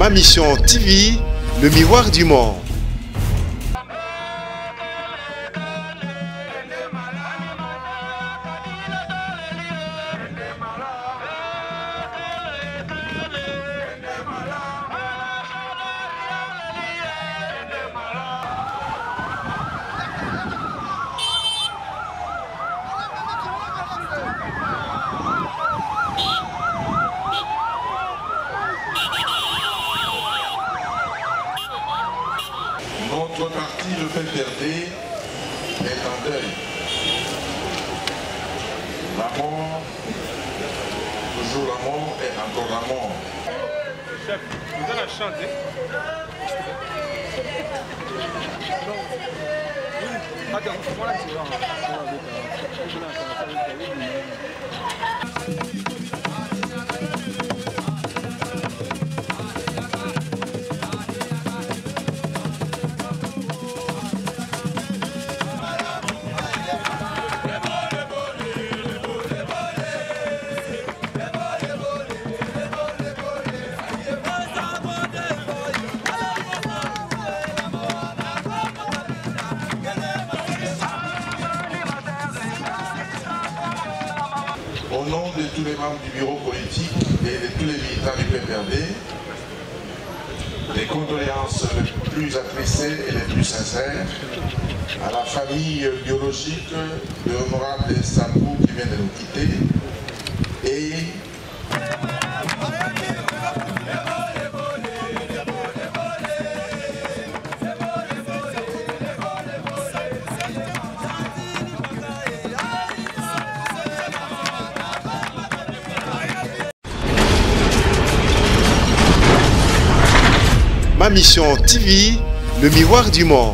Ma Mission TV, le miroir du monde. Notre parti, le PPRD, est en deuil. La mort, toujours la mort et encore la mort. Chef, vous allez chanter. Au nom de tous les membres du bureau politique et de tous les militants du PPRD, les condoléances les plus attristées et les plus sincères à la famille biologique de l'honorable Sambou qui vient de nous quitter et Ma Mission TV, le miroir du monde.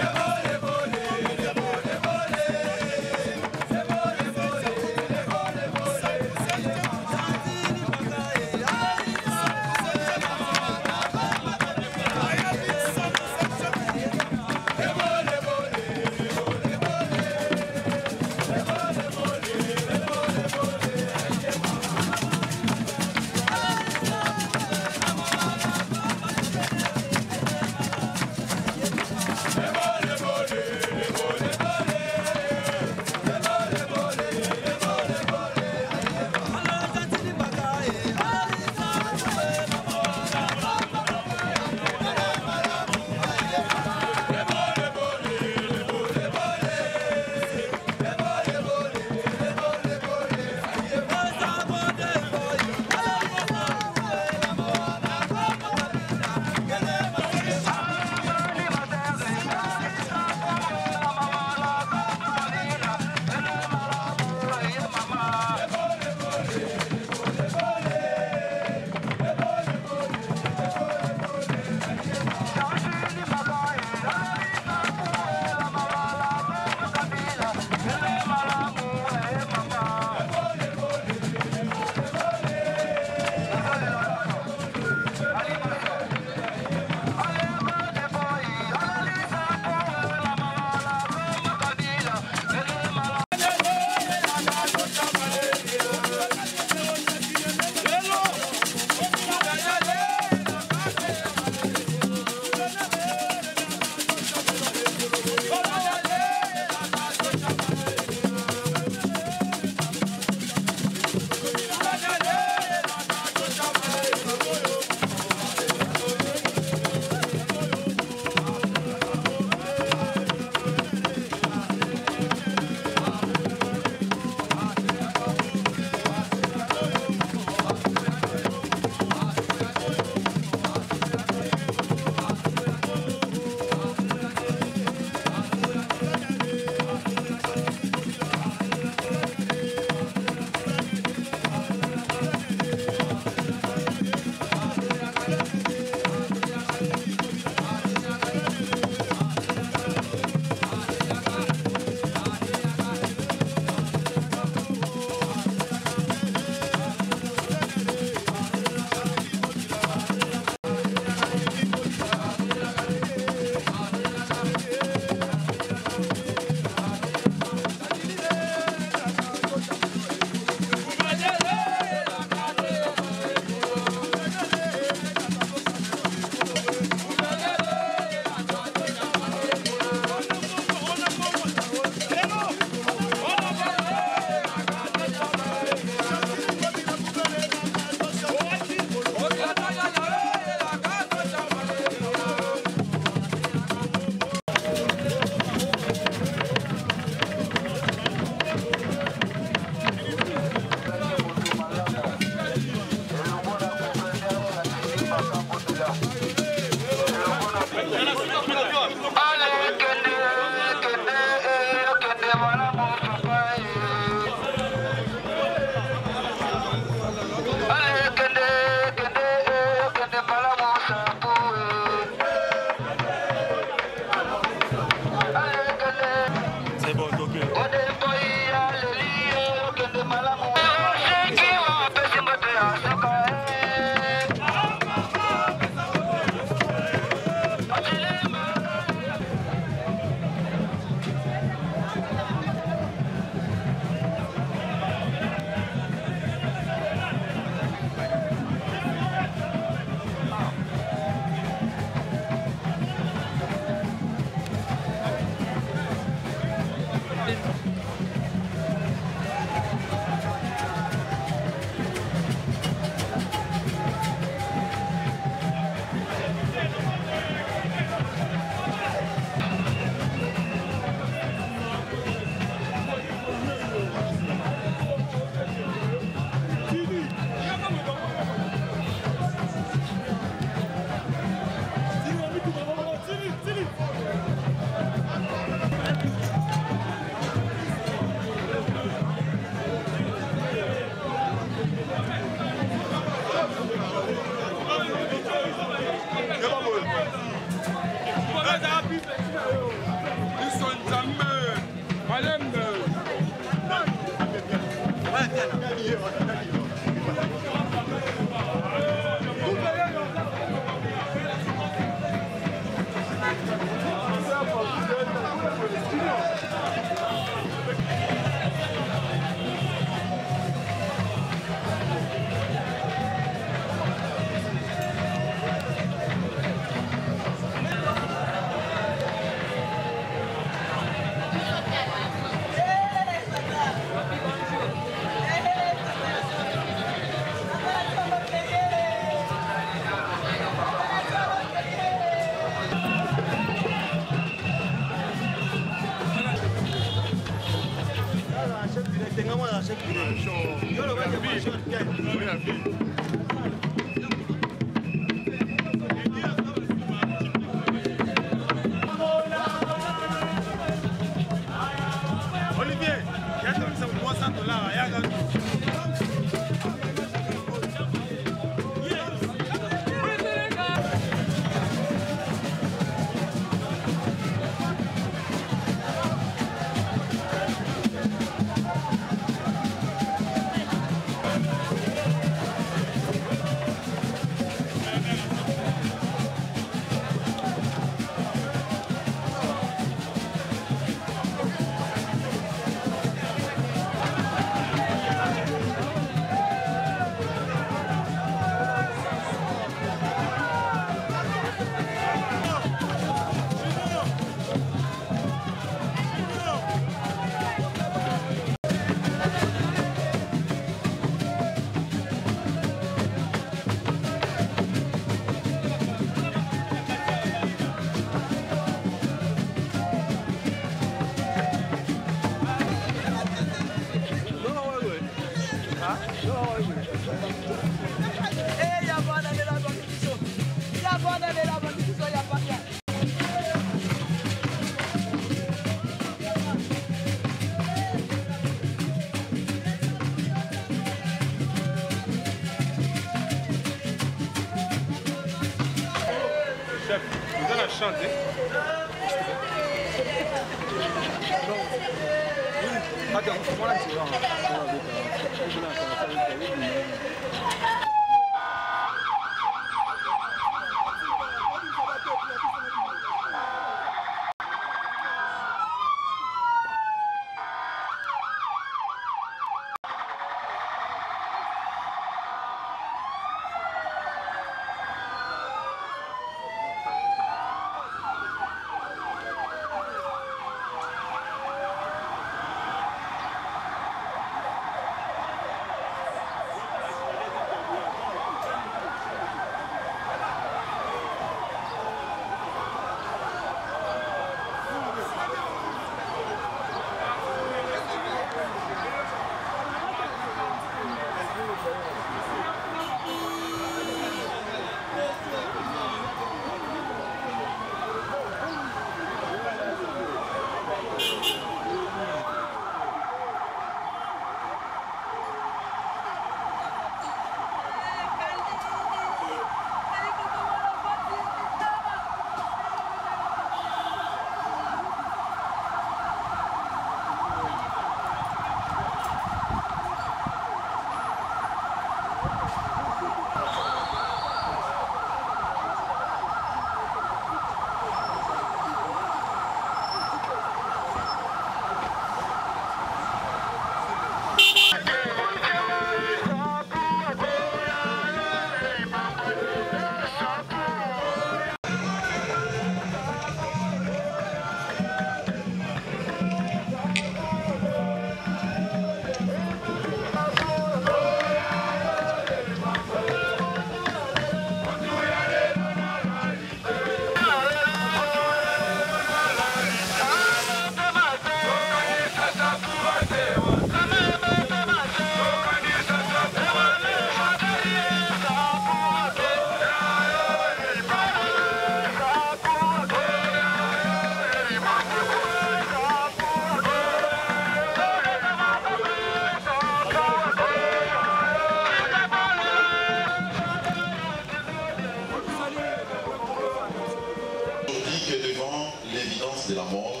de la mort,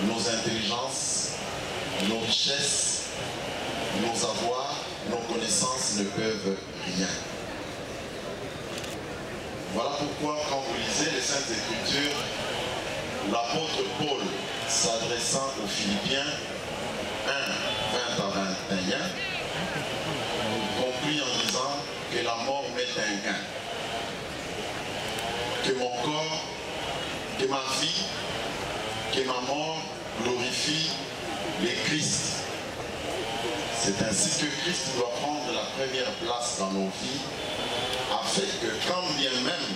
nos intelligences, nos richesses, nos avoirs, nos connaissances ne peuvent rien. Voilà pourquoi quand vous lisez les Saintes Écritures, l'apôtre Paul s'adressant aux Philippiens 1, 20 à 21, conclut en disant que la mort m'est un gain, que mon corps, que ma vie, que ma mort glorifie le Christ. C'est ainsi que Christ doit prendre la première place dans nos vies, afin que quand bien même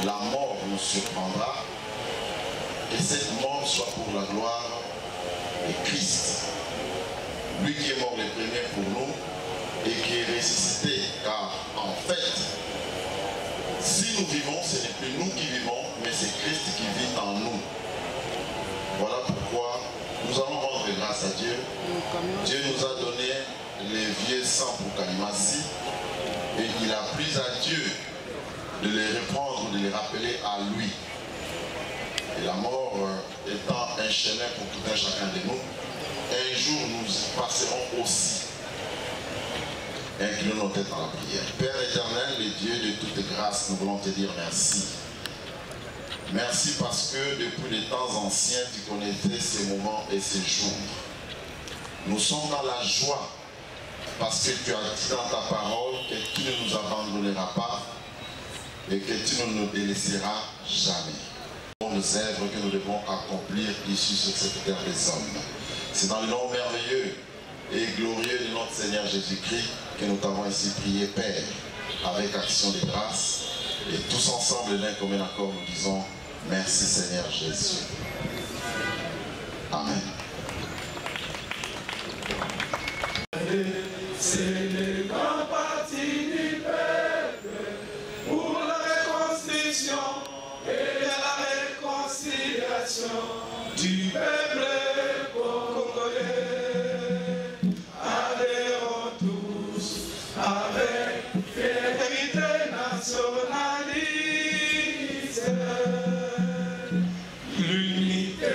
la mort nous surprendra, que cette mort soit pour la gloire de Christ. Lui qui est mort le premier pour nous et qui est ressuscité, car en fait, si nous vivons, ce n'est plus nous qui vivons, mais c'est Christ qui vit en nous. Voilà pourquoi nous allons rendre grâce à Dieu. Dieu nous a donné les vieux sangs pour Kalimasi et il a pris à Dieu de les reprendre, de les rappeler à lui. Et la mort étant un chemin pour tout un chacun de nous, un jour nous passerons aussi. Inclinons nos têtes dans la prière. Père éternel et Dieu de toute grâce, nous voulons te dire merci. Merci parce que depuis les temps anciens, tu connaissais ces moments et ces jours. Nous sommes dans la joie parce que tu as dit dans ta parole que tu ne nous abandonneras pas et que tu ne nous délaisseras jamais. Les œuvres que nous devons accomplir ici sur cette terre des hommes. C'est dans le nom merveilleux et glorieux de notre Seigneur Jésus-Christ que nous t'avons ainsi prié, Père, avec action de grâce. Et tous ensemble, l'un comme un accord, nous disons merci Seigneur Jésus. Amen. C'est le grand parti du peuple pour la reconstruction et la réconciliation du peuple congolais. Adhérons tous avec fierté nationaliste. L'unité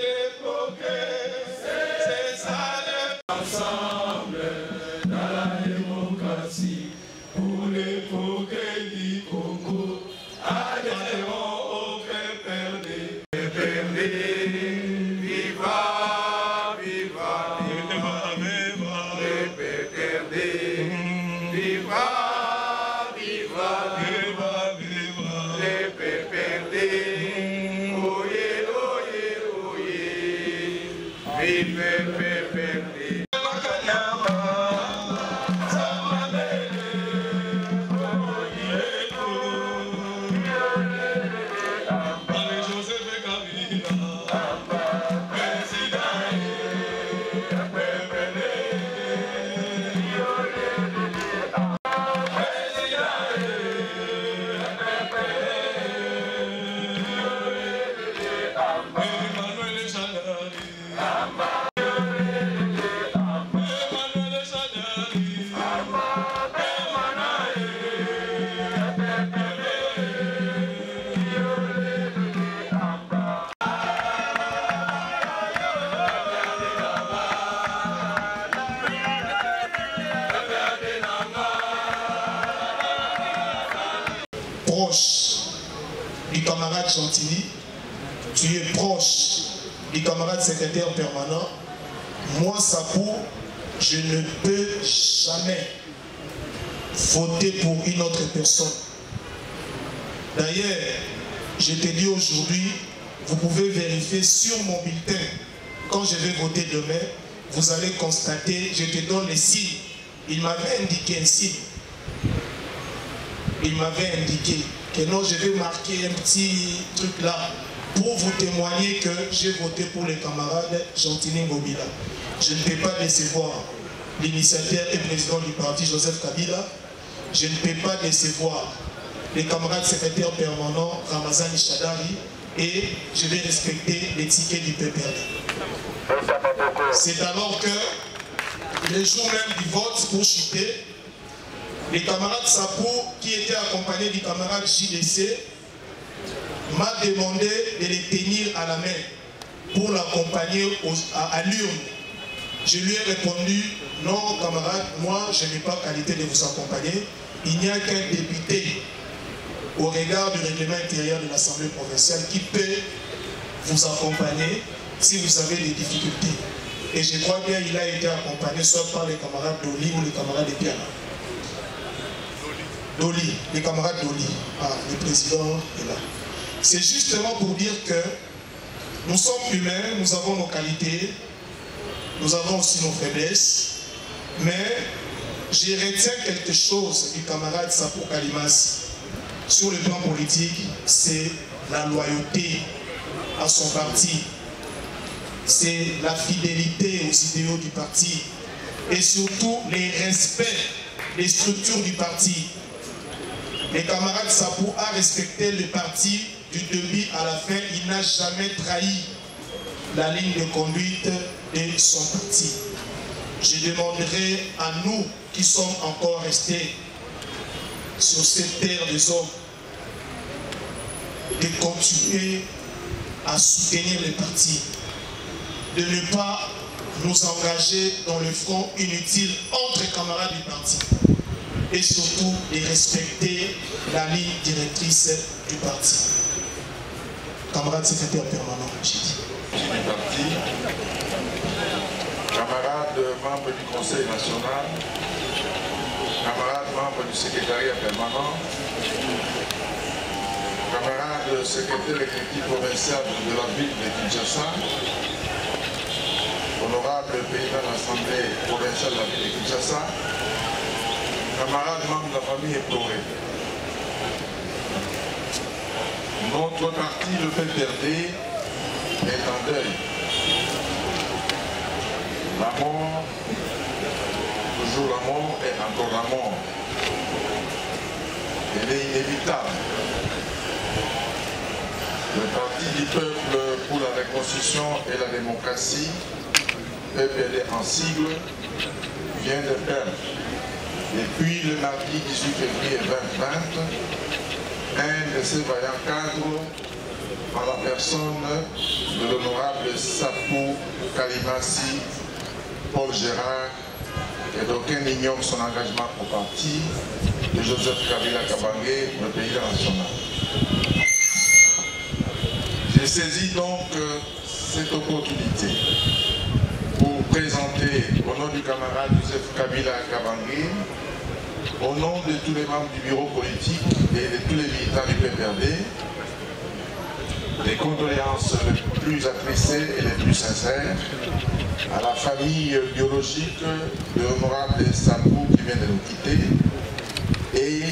des progrès, c'est ça le ensemble dans la démocratie pour les progrès du Congo. Adhérons au PPRD. PPRD, viva, viva, viva, viva. Le PPRD, viva, viva, viva, viva. Le PPRD, oyez, oyez, oyez. Vive le PPRD. Proche du camarade Chantilly, tu es proche du camarade secrétaire permanent. Moi, Sapou, je ne peux jamais voter pour une autre personne. D'ailleurs, je te dis aujourd'hui, vous pouvez vérifier sur mon bulletin, quand je vais voter demain, vous allez constater, je te donne les signes. Il m'avait indiqué un signe. Il m'avait indiqué que non, je vais marquer un petit truc là pour vous témoigner que j'ai voté pour les camarades Chantilly Ngobila. Je ne peux pas décevoir l'initiateur et président du parti Joseph Kabila. Je ne peux pas décevoir les camarades secrétaires permanents Ramazani Chadari et je vais respecter les tickets du PPRD. C'est alors que le jour même du vote pour chuter, les camarades Sapou qui étaient accompagnés du camarade JDC m'a demandé de les tenir à la main pour l'accompagner à l'urne. Je lui ai répondu, non camarade, moi je n'ai pas qualité de vous accompagner. Il n'y a qu'un député au regard du règlement intérieur de l'Assemblée provinciale qui peut vous accompagner si vous avez des difficultés. Et je crois bien qu'il a été accompagné soit par les camarades d'Oli ou les camarades de Piana. Doli, les camarades d'Oli. Ah, le président est là. C'est justement pour dire que nous sommes humains, nous avons nos qualités, nous avons aussi nos faiblesses, mais je retiens quelque chose du camarade Sapou Kalimas sur le plan politique, c'est la loyauté à son parti, c'est la fidélité aux idéaux du parti et surtout les respects des structures du parti. Le camarade Sapou a respecté le parti du début à la fin, il n'a jamais trahi la ligne de conduite de son parti. Je demanderai à nous qui sommes encore restés sur cette terre des hommes de continuer à soutenir le parti, de ne pas nous engager dans le front inutile entre camarades du parti et surtout de respecter la ligne directrice du parti. Camarade secrétaire permanent, j'ai dit. Du parti, camarades membres du Conseil national, camarades membres du secrétariat permanent, camarades secrétaires exécutifs provinciaux de la ville de Kinshasa, honorable président de l'Assemblée provinciale de la ville de Kinshasa, camarades membres de la famille Etoré. Notre parti, le PPRD, est en deuil. La mort, toujours la mort et encore la mort. Elle est inévitable. Le Parti du peuple pour la reconstruction et la démocratie, PPRD en sigle, vient de perdre, depuis le mardi 18 février 2020, un de ses vaillants cadres par la personne de l'honorable Sapou Kalimassi, Paul Gérard, et d'aucun ignore son engagement au parti de Joseph Kabila Kabange, le président national. J'ai saisi donc cette opportunité pour présenter au nom du camarade Joseph Kabila Kabange, au nom de tous les membres du bureau politique et de tous les militants du PPRD, les condoléances les plus attristées et les plus sincères à la famille biologique de l'honorable Sapou qui vient de nous quitter et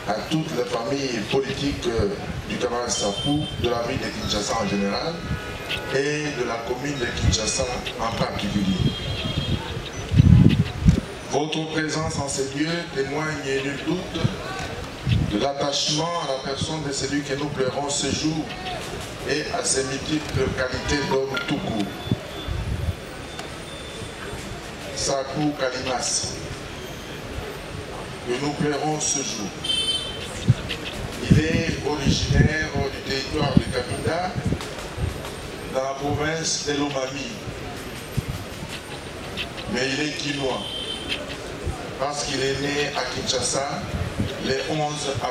à toute la famille politique du camarade Sapou, de la ville de Kinshasa en général et de la commune de Kinshasa en particulier. Votre présence en ces lieux témoigne nul doute de l'attachement à la personne de celui que nous pleurons ce jour et à ses multiples qualités d'homme tout court. Sapou Kalimassi, que nous pleurons ce jour. Il est originaire du territoire de Kabinda, dans la province de l'Omami. Mais il est quinois, parce qu'il est né à Kinshasa le 11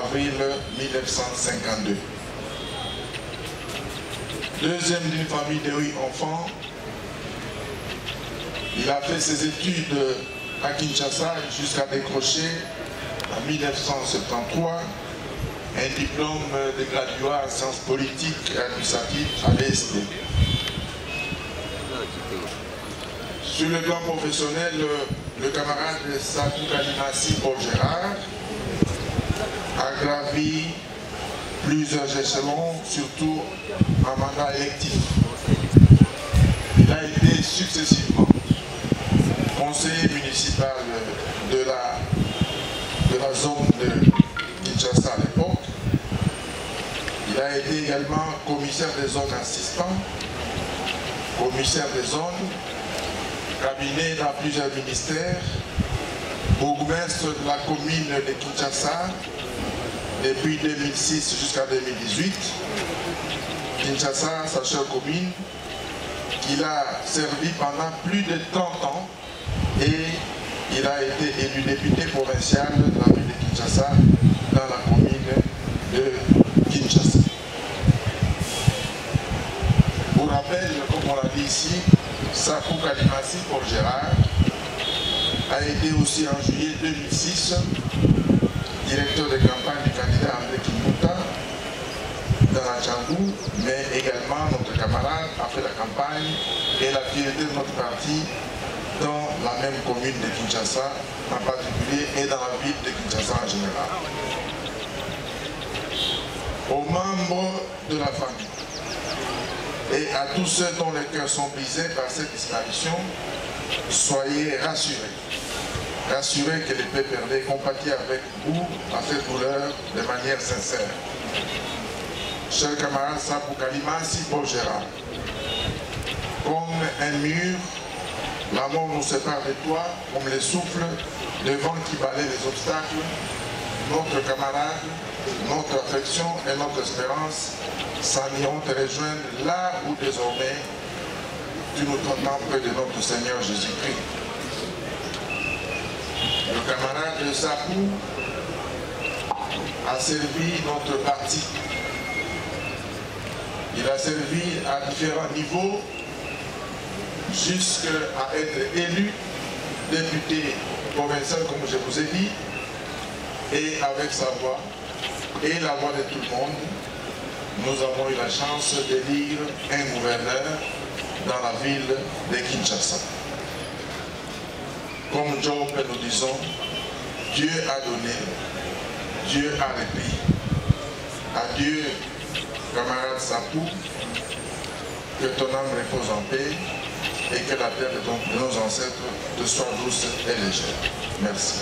avril 1952. Deuxième d'une famille de 8 enfants, il a fait ses études à Kinshasa jusqu'à décrocher en 1973 un diplôme de graduat en sciences politiques et administratives à l'EST. Sur le plan professionnel, le camarade Sapou Kalimassi Paul Gérard a gravi plusieurs échelons, surtout en mandat électif. Il a été successivement conseiller municipal de la zone de Kinshasa à l'époque. Il a été également commissaire des zones assistant, commissaire des zones, cabinet dans plusieurs ministères, bourgmestre de la commune de Kinshasa, depuis 2006 jusqu'à 2018. Kinshasa, sa chère commune, qu'il a servi pendant plus de 30 ans et il a été élu député provincial de la ville de Kinshasa dans la commune de Kinshasa. Pour rappel, comme on l'a dit ici, Sakou Kalimasi Paul Gérard a été aussi en juillet 2006 directeur de campagne du candidat André Kimbuta dans la Tchangou, mais également notre camarade a fait la campagne et la fierté de notre parti dans la même commune de Kinshasa en particulier et dans la ville de Kinshasa en général. Aux membres de la famille et à tous ceux dont les cœurs sont brisés par cette disparition, soyez rassurés. Rassurez que le PPRD compatit avec vous à cette douleur de manière sincère. Chers camarades Sakou Kalimasi Paul Gérard, comme un mur, la mort nous sépare de toi, comme le souffle, le vent qui balaie les obstacles. Notre camarade, notre affection et notre espérance s'en iront te rejoindre là où désormais tu nous t'entends près de notre Seigneur Jésus-Christ. Le camarade Sakou a servi notre parti. Il a servi à différents niveaux jusqu'à être élu député provincial, comme je vous ai dit, et avec sa voix et la voix de tout le monde, nous avons eu la chance d'élire un gouverneur dans la ville de Kinshasa. Comme Job, nous disons, Dieu a donné, Dieu a repris. Adieu, camarade Sakou, que ton âme repose en paix et que la terre de nos ancêtres te soit douce et légère. Merci.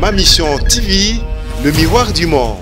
Ma Mission TV, le miroir du Mans.